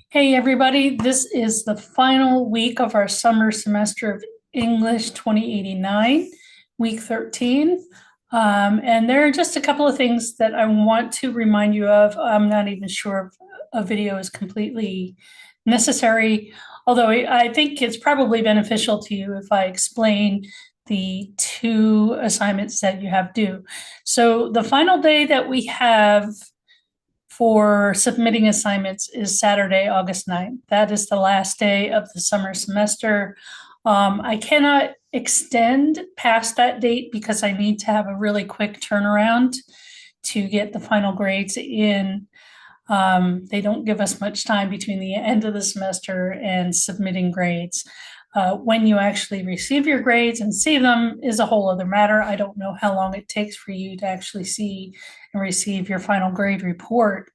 Hey, everybody, this is the final week of our summer semester of English 2089, week 13. And there are just a couple of things that I want to remind you of. I'm not even sure if a video is completely necessary, although I think it's probably beneficial to you if I explain the two assignments that you have due. So the final day that we have for submitting assignments is Saturday, August 9th. That is the last day of the summer semester. I cannot extend past that date because I need to have a really quick turnaround to get the final grades in. They don't give us much time between the end of the semester and submitting grades. When you actually receive your grades and see them is a whole other matter. I don't know how long it takes for you to actually see and receive your final grade report.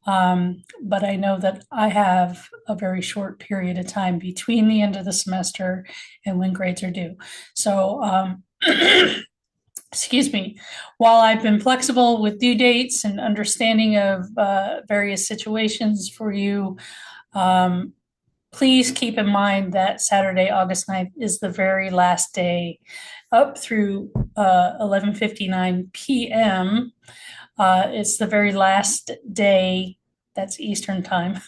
But I know that I have a very short period of time between the end of the semester and when grades are due. So, excuse me, while I've been flexible with due dates and understanding of various situations for you, please keep in mind that Saturday, August 9th is the very last day up through 11:59 p.m. It's the very last day. That's Eastern time.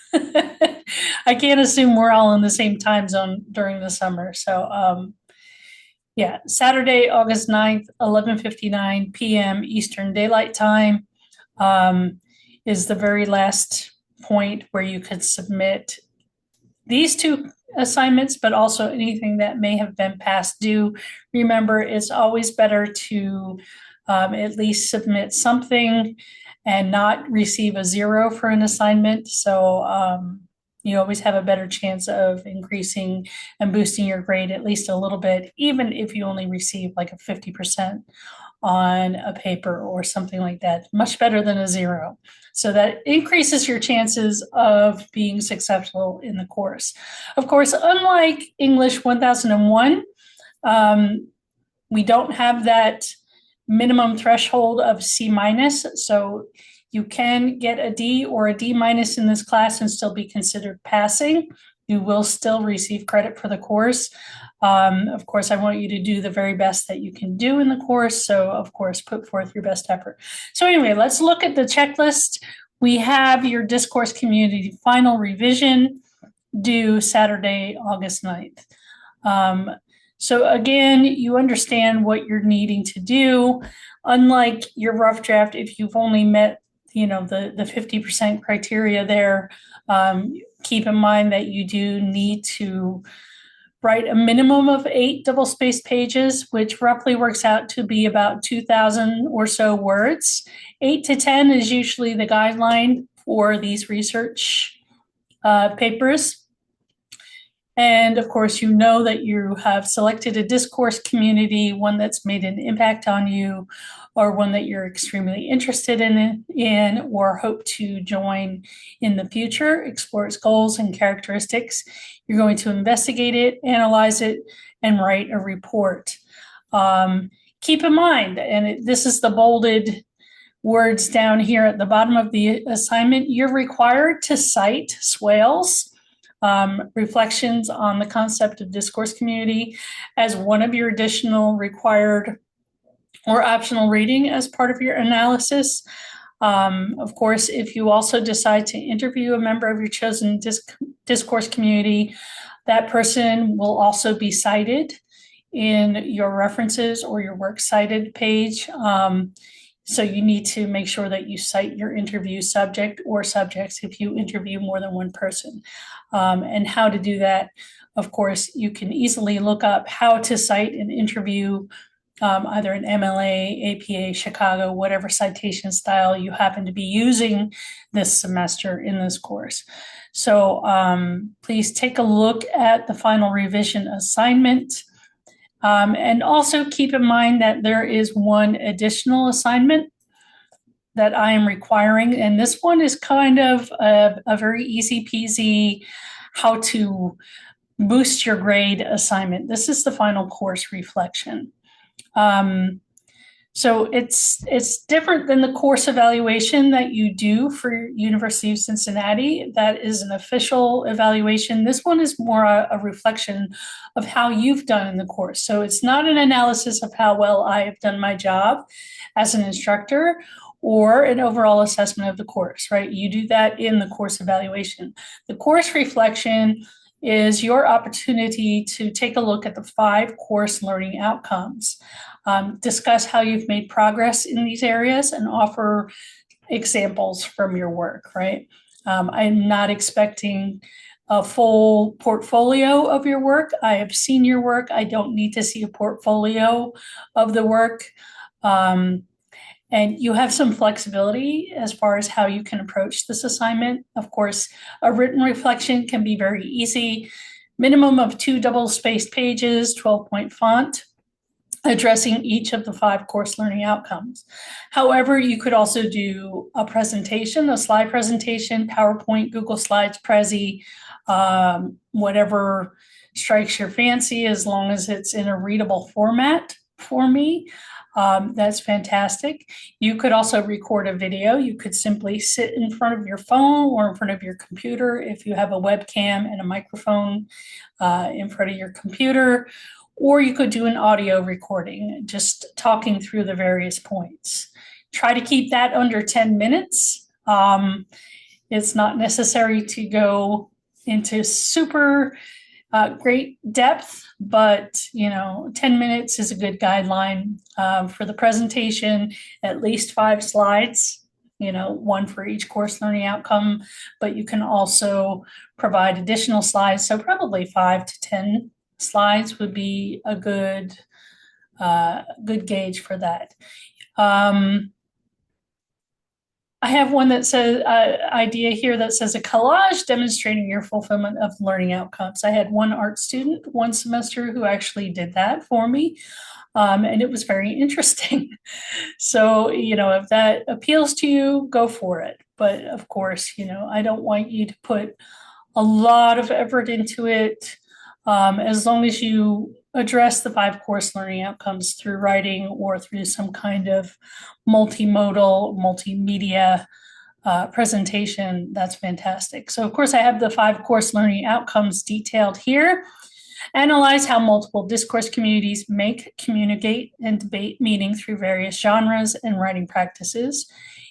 I can't assume we're all in the same time zone during the summer. So, yeah, Saturday, August 9th, 11:59 p.m. Eastern Daylight Time is the very last point where you could submit these two assignments, but also anything that may have been past due. Remember, it's always better to at least submit something and not receive a 0 for an assignment. So you always have a better chance of increasing and boosting your grade at least a little bit, even if you only receive like a 50% on a paper or something like that. Much better than a 0. So that increases your chances of being successful in the course. Of course, unlike English 1001, we don't have that minimum threshold of C minus. So you can get a D or a D minus in this class and still be considered passing. You will still receive credit for the course. Of course, I want you to do the very best that you can do in the course. So, of course, put forth your best effort. So anyway, let's look at the checklist. We have your discourse community final revision due Saturday, August 9th. So again, you understand what you're needing to do. Unlike your rough draft, if you've only met, the 50% criteria there, keep in mind that you do need to write a minimum of 8 double-spaced pages, which roughly works out to be about 2,000 or so words. 8 to 10 is usually the guideline for these research papers. And of course, you know that you have selected a discourse community, one that's made an impact on you, or one that you're extremely interested in or hope to join in the future, explore its goals and characteristics. You're going to investigate it, analyze it, and write a report. Keep in mind, and this is the bolded words down here at the bottom of the assignment, you're required to cite Swales, reflections on the concept of discourse community as one of your additional required or optional reading as part of your analysis. Of course, if you also decide to interview a member of your chosen discourse community, that person will also be cited in your references or your works cited page. So you need to make sure that you cite your interview subject or subjects if you interview more than one person. And how to do that, of course, you can easily look up how to cite an interview, either an MLA, APA, Chicago, whatever citation style you happen to be using this semester in this course. So please take a look at the final revision assignment. And also keep in mind that there is one additional assignment that I am requiring, and this one is kind of a very easy peasy how to boost your grade assignment. This is the final course reflection. So it's different than the course evaluation that you do for University of Cincinnati. That is an official evaluation. This one is more a reflection of how you've done in the course. So it's not an analysis of how well I have done my job as an instructor or an overall assessment of the course, right? You do that in the course evaluation. The course reflection is your opportunity to take a look at the 5 course learning outcomes. Discuss how you've made progress in these areas and offer examples from your work, right? I'm not expecting a full portfolio of your work. I have seen your work. I don't need to see a portfolio of the work. And you have some flexibility as far as how you can approach this assignment. Of course, a written reflection can be very easy. Minimum of 2 double-spaced pages, 12-point font, addressing each of the 5 course learning outcomes. However, you could also do a presentation, a slide presentation, PowerPoint, Google Slides, Prezi, whatever strikes your fancy, as long as it's in a readable format for me. That's fantastic. You could also record a video. You could simply sit in front of your phone or in front of your computer if you have a webcam and a microphone in front of your computer, or you could do an audio recording, just talking through the various points. Try to keep that under 10 minutes. It's not necessary to go into super great depth, but 10 minutes is a good guideline for the presentation. At least 5 slides, 1 for each course learning outcome, but you can also provide additional slides. So probably 5 to 10 slides would be a good gauge for that. I have one that says idea here that says a collage demonstrating your fulfillment of learning outcomes. I had one art student one semester who actually did that for me, and it was very interesting. So, if that appeals to you, go for it. But of course, I don't want you to put a lot of effort into it. As long as you address the 5 course learning outcomes through writing or through some kind of multimodal, multimedia presentation, that's fantastic. So of course I have the 5 course learning outcomes detailed here. Analyze how multiple discourse communities make, communicate, and debate meaning through various genres and writing practices.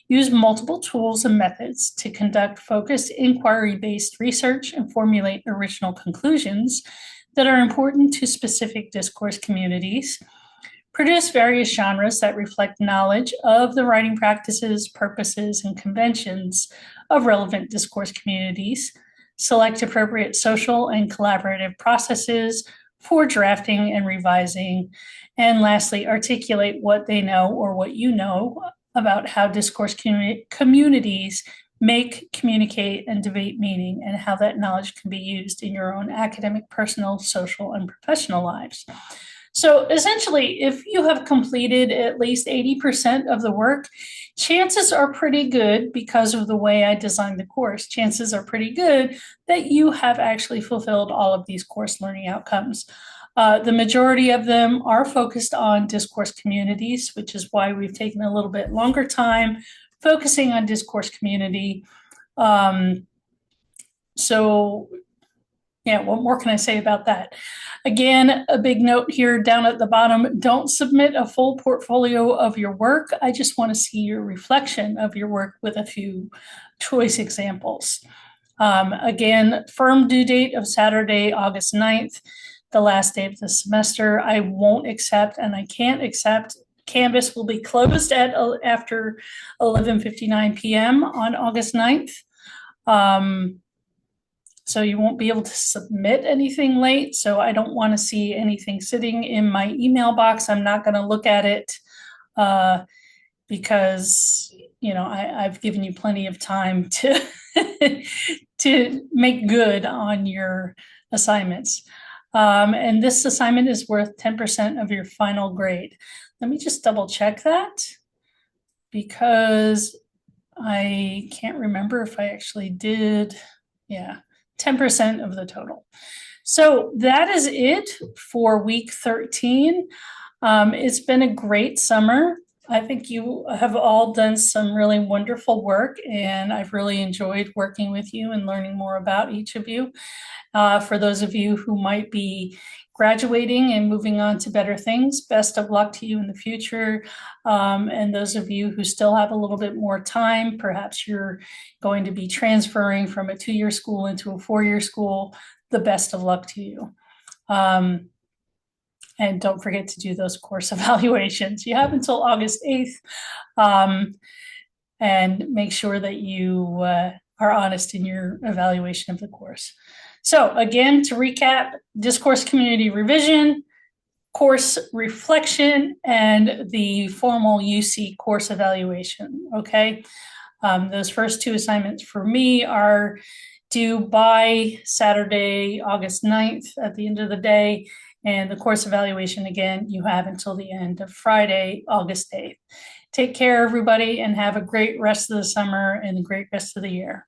Use multiple tools and methods to conduct focused inquiry-based research and formulate original conclusions that are important to specific discourse communities. Produce various genres that reflect knowledge of the writing practices, purposes, and conventions of relevant discourse communities. Select appropriate social and collaborative processes for drafting and revising. And lastly, articulate what they know or what you know about how discourse communities make, communicate, and debate meaning, and how that knowledge can be used in your own academic, personal, social, and professional lives. So essentially, if you have completed at least 80% of the work, chances are pretty good, because of the way I designed the course, chances are pretty good that you have actually fulfilled all of these course learning outcomes. The majority of them are focused on discourse communities, which is why we've taken a little bit longer time focusing on discourse community. So yeah, what more can I say about that? Again, a big note here down at the bottom, don't submit a full portfolio of your work. I just want to see your reflection of your work with a few choice examples. Again, firm due date of Saturday, August 9th, the last day of the semester. I won't accept, and I can't accept. Canvas will be closed at after 11:59 p.m. on August 9th. So you won't be able to submit anything late. So I don't want to see anything sitting in my email box. I'm not going to look at it because, I've given you plenty of time to, to make good on your assignments. And this assignment is worth 10% of your final grade. Let me just double check that, because I can't remember if I actually did. Yeah. 10% of the total. So that is it for week 13. It's been a great summer. I think you have all done some really wonderful work, and I've really enjoyed working with you and learning more about each of you. For those of you who might be graduating and moving on to better things, best of luck to you in the future. And those of you who still have a little bit more time, perhaps you're going to be transferring from a 2-year school into a 4-year school, the best of luck to you. And don't forget to do those course evaluations. You have until August 8th. And make sure that you are honest in your evaluation of the course. So again, to recap, discourse community revision, course reflection, and the formal UC course evaluation, okay? Those first 2 assignments for me are due by Saturday, August 9th at the end of the day. And the course evaluation, again, you have until the end of Friday, August 8th. Take care, everybody, and have a great rest of the summer and a great rest of the year.